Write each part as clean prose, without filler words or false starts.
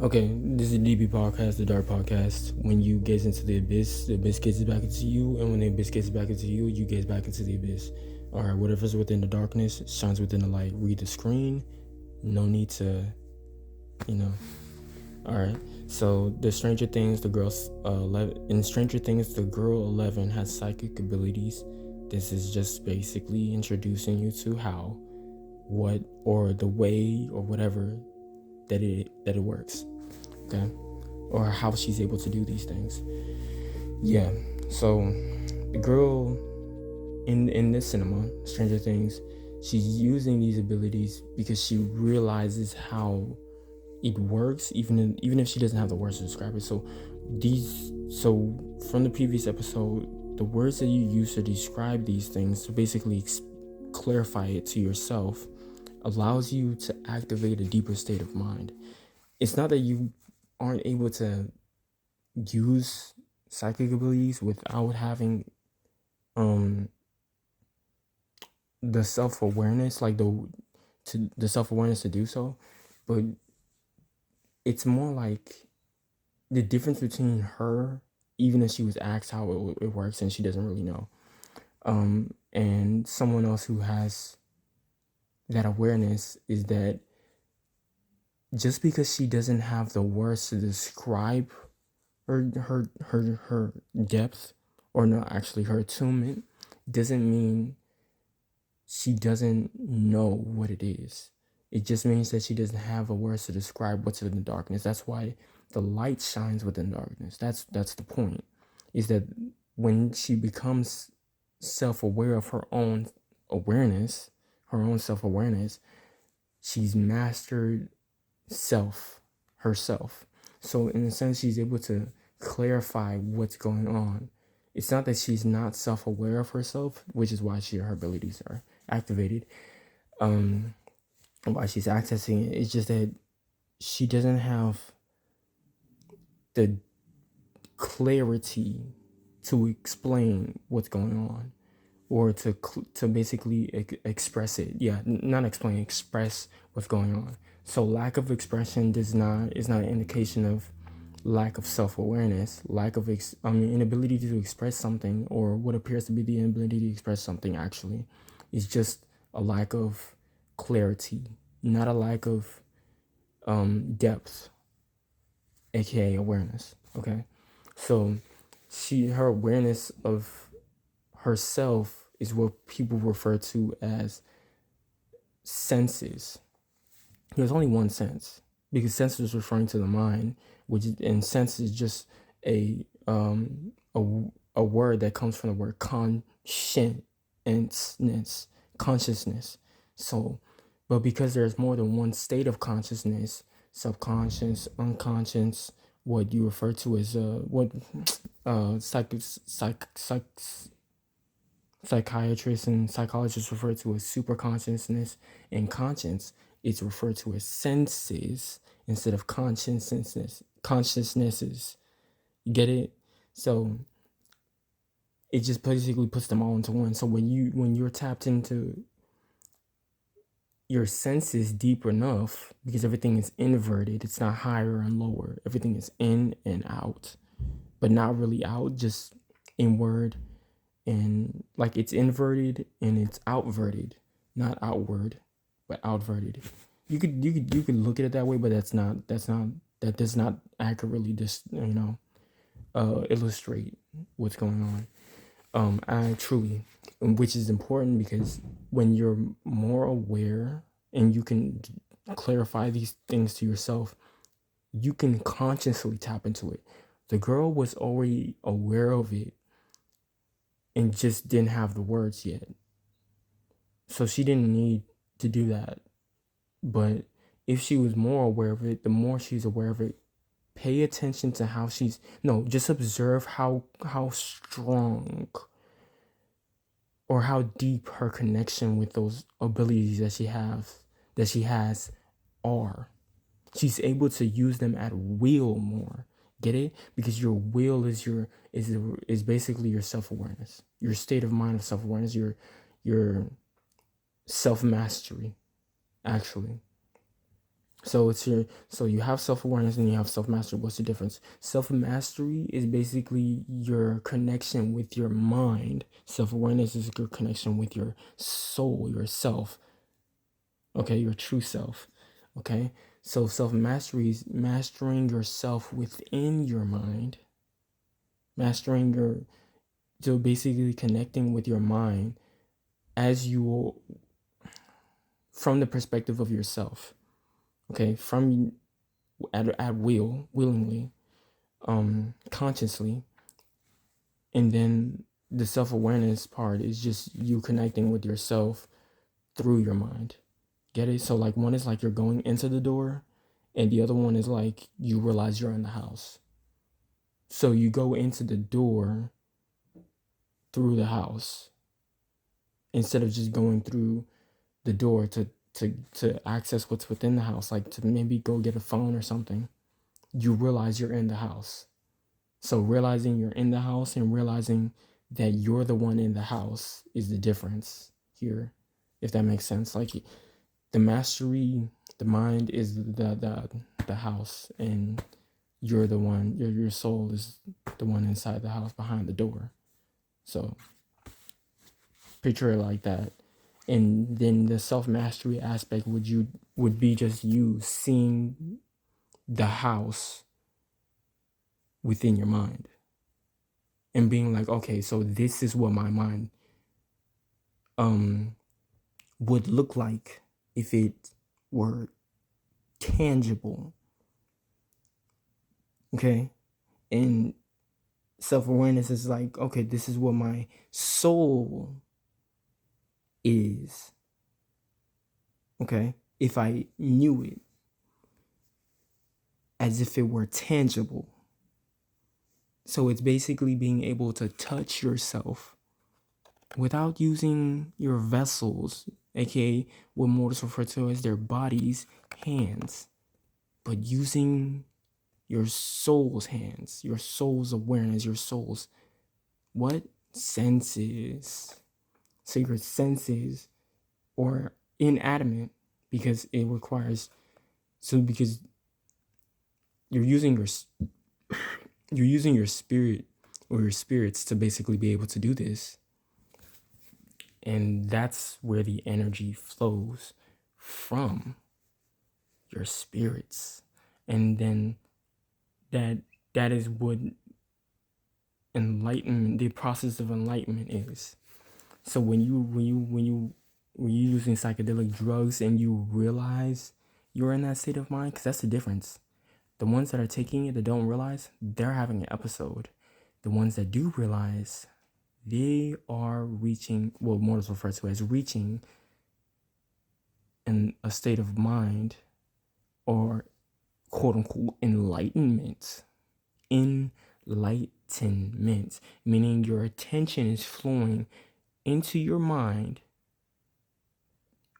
Okay, this is DB Podcast, the Dark Podcast. When you gaze into the abyss gazes back into you, and when the abyss gazes back into you, you gaze back into the abyss. Alright, whatever's within the darkness shines within the light. Read the screen. No need to, Alright, so the Stranger Things, the girls 11 in Stranger Things, the girl 11 has psychic abilities. This is just basically introducing you to how, what, or the way, or whatever that it works. Okay, or how she's able to do these things. Yeah, so the girl in this cinema, Stranger Things, she's using these abilities because she realizes how it works, even if she doesn't have the words to describe it. So from the previous episode, the words that you use to describe these things, to basically clarify it to yourself, allows you to activate a deeper state of mind. It's not that you aren't able to use psychic abilities without having the self-awareness, like the self-awareness to do so, but it's more like the difference between her, even if she was asked how it works and she doesn't really know, and someone else who has that awareness, is that just because she doesn't have the words to describe her depth, or not actually her attunement, doesn't mean she doesn't know what it is. It just means that she doesn't have the words to describe what's in the darkness. That's why the light shines within darkness. That's the point, is that when she becomes self-aware of her own awareness, her own self-awareness, she's mastered herself. So in a sense, she's able to clarify what's going on. It's not that she's not self-aware of herself, which is why her abilities are activated, why she's accessing it. It's just that she doesn't have the clarity to explain what's going on, or to basically express it. Yeah, not explain, express what's going on. So lack of expression is not an indication of lack of self-awareness. Lack of inability to express something, or what appears to be the inability to express something, actually is just a lack of clarity, not a lack of depth, aka awareness. Okay, so her awareness of herself is what people refer to as senses. There's only one sense, because sense is referring to the mind, and sense is just a word that comes from the word consciousness. So, but because there's more than one state of consciousness, subconscious, unconscious, what you refer to as psychiatrists and psychologists refer to as superconsciousness, and conscience, it's referred to as senses instead of consciousnesses. You get it? So it just basically puts them all into one. So when you're tapped into your senses deep enough, because everything is inverted, it's not higher and lower, everything is in and out, but not really out, just inward, and like it's inverted and it's outverted, not outward, but outverted. You could look at it that way, but that does not accurately just illustrate what's going on. I truly, which is important, because when you're more aware and you can clarify these things to yourself, you can consciously tap into it. The girl was already aware of it and just didn't have the words yet, so she didn't need to do that. But if she was more aware of it, the more she's aware of it, pay attention to how just observe how strong or how deep her connection with those abilities that she has are. She's able to use them at will more. Get it? Because your will is basically your self-awareness, your state of mind of self-awareness, your self-mastery, actually. So you have self-awareness and you have self-mastery. What's the difference? Self-mastery is basically your connection with your mind. Self-awareness is your connection with your soul, yourself. Okay, your true self. Okay, so self-mastery is mastering yourself within your mind. So basically connecting with your mind as you, from the perspective of yourself. Okay, from at will, willingly, consciously. And then the self-awareness part is just you connecting with yourself through your mind. Get it? So like one is like you're going into the door and the other one is like you realize you're in the house. So you go into the door through the house instead of just going through the door to access what's within the house, like to maybe go get a phone or something. You realize you're in the house. So realizing you're in the house and realizing that you're the one in the house is the difference here, if that makes sense. Like the mastery, the mind is the house, and you're the one. Your soul is the one inside the house behind the door. So picture it like that. And then the self-mastery aspect would be just you seeing the house within your mind and being like, okay, so this is what my mind would look like if it were tangible. Okay? And self-awareness is like, okay, this is what my soul is. Okay? If I knew it as if it were tangible. So it's basically being able to touch yourself without using your vessels, aka what mortals refer to as their bodies, hands, but using your soul's hands, your soul's awareness, your soul's what? Senses. So your senses are inanimate because it requires, because you're using your spirit or your spirits to basically be able to do this. And that's where the energy flows from, your spirits. And then that is what enlightenment, the process of enlightenment is. So when you're using psychedelic drugs and you realize you're in that state of mind, because that's the difference. The ones that are taking it that don't realize, they're having an episode. The ones that do realize, they are reaching what mortals refer to as reaching in a state of mind, or quote unquote enlightenment. Enlightenment, meaning your attention is flowing into your mind,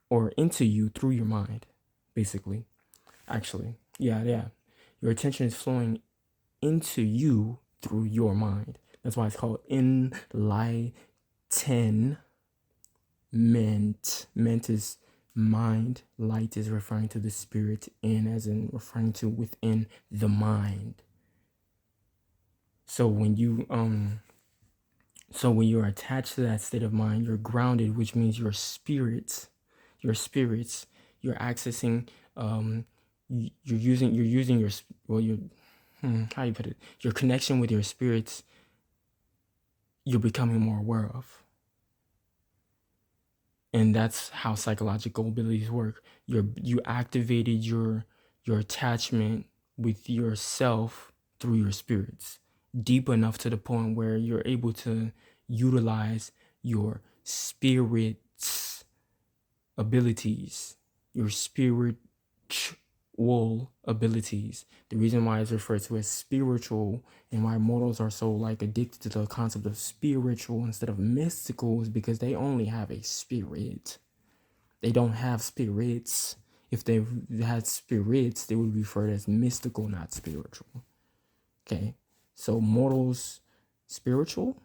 or into you through your mind, basically. Actually, yeah. Your attention is flowing into you through your mind. That's why it's called enlightenment. Ment is mind. Light is referring to the spirit, in as in referring to within the mind. So when you're attached to that state of mind, you're grounded, which means your spirits, you're accessing, you're using your, how you put it, your connection with your spirits, you're becoming more aware of. And that's how psychological abilities work. You activated your attachment with yourself through your spirits, deep enough to the point where you're able to utilize your spirit's abilities, your spiritual abilities. The reason why it's referred to as spiritual and why mortals are so like addicted to the concept of spiritual instead of mystical is because they only have a spirit. They don't have spirits. If they had spirits, they would be referred as mystical, not spiritual. Okay, so mortals spiritual,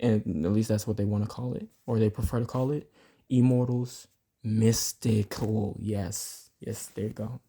and at least that's what they want to call it, or they prefer to call it. Immortals mystical. Yes, there you go.